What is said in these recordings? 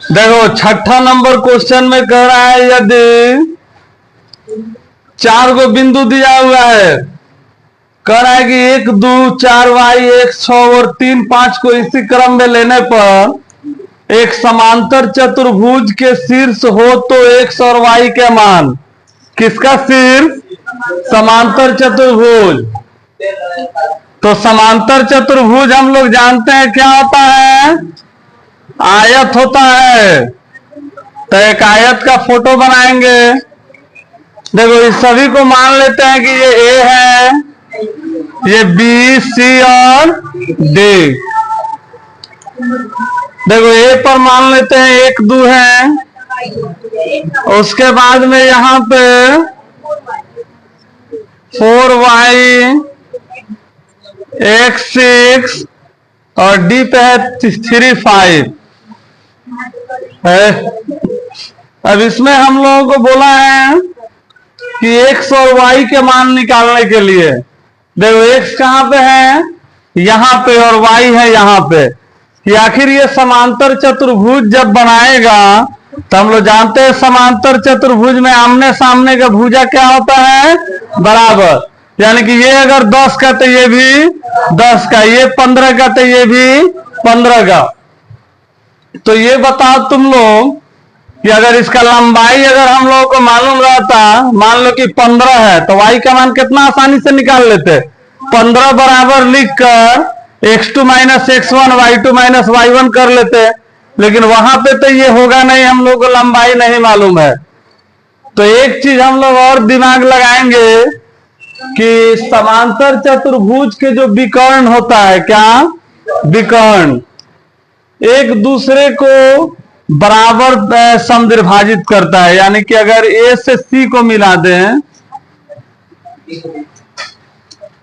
देखो छठा number question में कह रहा है यदि 4 गो बिंदु दिया हुआ है, कह रहा है कि 1 2 4 वाई 1 6 और 3 5 को इसी क्रम में लेने पर एक समांतर चतुर्भुज के शीर्ष हो तो x और y के मान। किसका शीर्ष? समांतर चतुर्भुज। तो समांतर चतुर्भुज हम लोग जानते हैं क्या होता है, आयत होता है। तो एक आयत का फोटो बनाएंगे। देखो इस सभी को मान लेते हैं कि ये ए है, ये बी सी और डी। देखो ए पर मान लेते हैं 1 2 है, उसके बाद में यहां पे 4y x 6 और डी पे है 3 5 है। अब इसमें हम लोगों को बोला है कि x और y के मान निकालने के लिए। देखो x कहां पे है, यहां पे, और y है यहां पे। कि आखिर ये समांतर चतुर्भुज जब बनाएगा तो हम लोग जानते हैं समांतर चतुर्भुज में आमने सामने का भुजा क्या होता है, बराबर। यानी कि ये अगर 10 का तो ये भी 10 का, ये 15 का तो ये भी 15 का। तो ये बताओ तुम लोग कि अगर इसका लंबाई अगर हम लोगों को मालूम रहता, मान लो कि 15 है, तो y का मान कितना आसानी से निकाल लेते। 15 बराबर लिखकर x2 minus x1 y2 minus y1 कर लेते। लेकिन वहां पे तो ये होगा नहीं, हम लोग को लंबाई नहीं मालूम है। तो एक चीज हम लोग और दिमाग लगाएंगे कि समांतर चतुर्भुज के जो विकर्ण होता है, क्या विकर्ण, एक दूसरे को बराबर समद्विभाजित करता है। यानी कि अगर ए से सी को मिला दें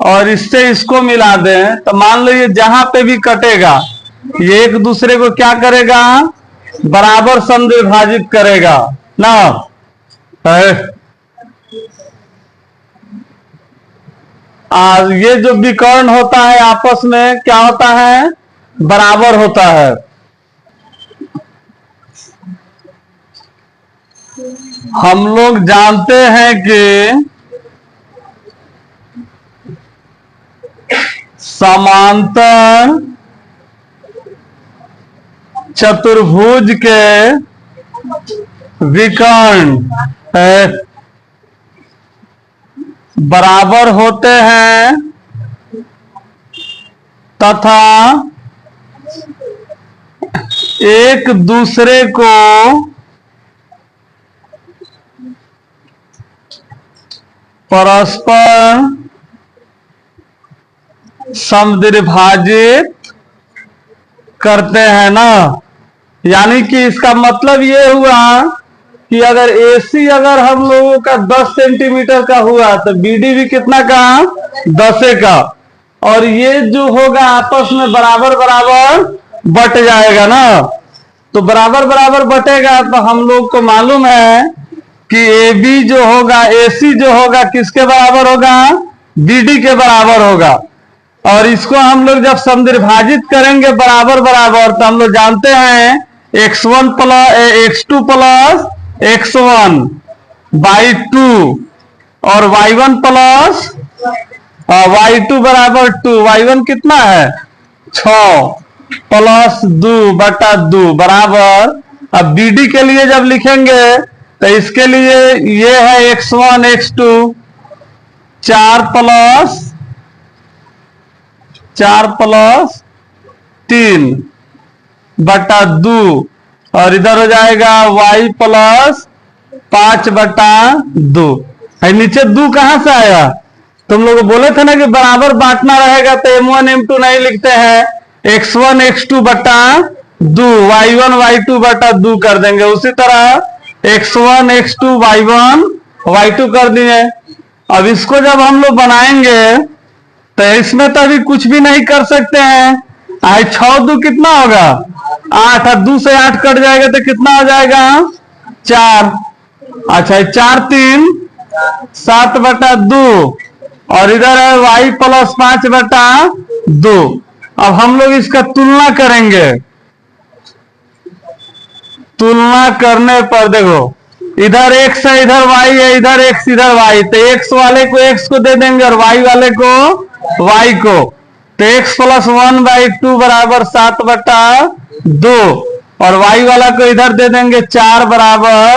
और इससे इसको मिला दें, तो मान लो ये जहां पे भी कटेगा ये एक दूसरे को क्या करेगा, बराबर समद्विभाजित करेगा ना। ये जो विकर्ण होता है आपस में क्या होता है, बराबर होता है। हम लोग जानते हैं कि समांतर चतुर्भुज के विकर्ण बराबर होते हैं तथा एक दूसरे को परस्पर समद्विभाजित करते हैं ना। यानी कि इसका मतलब ये हुआ कि अगर AC अगर हम लोगों का 10 सेंटीमीटर का हुआ तो BD भी कितना का, 10 का। और ये जो होगा आपस में बराबर बराबर बट जाएगा ना। तो बराबर बराबर बटेगा तो हम लोग को मालूम है कि AB जो होगा, AC जो होगा किसके बराबर होगा, BD के बराबर होगा। और इसको हम लोग जब समद्विभाजित करेंगे बराबर बराबर, तो हम लोग जानते हैं x1 plus x2 plus x1 by 2 और y1 प्लस y2 बराबर 2। y1 कितना है, 6 प्लस 2 बटा 2 बराबर। अब BD के लिए जब लिखेंगे तो इसके लिए ये है x1 x2 4 प्लस 3 बटा 2 और इधर हो जाएगा y प्लस 5 बटा 2। नीचे 2 कहां से आया, तुम लोग बोले थे ना कि बराबर बांटना रहेगा तो m1 m2 नहीं लिखते हैं, x1 x2 बटा 2 y1 y2 बटा 2 कर देंगे। उसी तरह x1 x2 y1 y2 कर दिए। अब इसको जब हम लोग बनाएंगे तो इसमें तो अभी कुछ भी नहीं कर सकते हैं। 6 2 कितना होगा, 8, और 2 से 8 कट जाएगा तो कितना हो जाएगा, 4। अच्छा 4 3 7 बटा 2 और इधर है y प्लस 5 बटा 2। अब हम लोग इसका तुलना करेंगे तुलना करने पर देखो, इधर x है, इधर y है, इधर x इधर y, तो x वाले को x को दे देंगे और y वाले को y को, तो x प्लस 1/2 बराबर 7/2 और y वाला को इधर दे देंगे 4 बराबर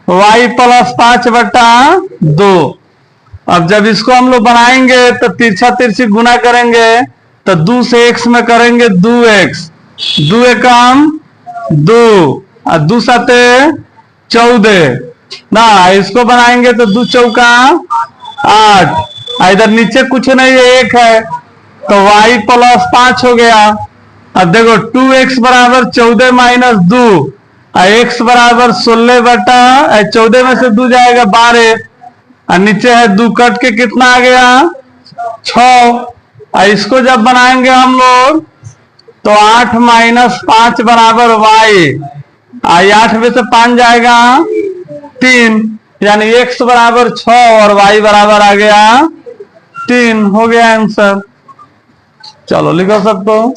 y प्लस 5/2। अब जब इसको हम लोग बनाएंगे तो तिरछा तिरछी गुना करेंगे, तो 2 से x में करेंगे 2x, 2 एकम 2 और 2 साते 14 ना, इसको बनाएंगे तो 2 चौका 8, इधर नीचे कुछ नहीं है, 1 है, तो y प्लस 5 हो गया। अब देखो 2x बराबर 14 माइनस 2 और x बराबर 16/14 में से 2 जाएगा 12 और नीचे है 2 कट के कितना आ गया 6, और इसको जब बनाएंगे हम लोग तो 8 माइनस 5 बराबर y, 8 में से 5 जाएगा 3, यानी x बराबर 6 और y बराबर आ गया 3, हो गया आंसर। चलो लिखो सबको।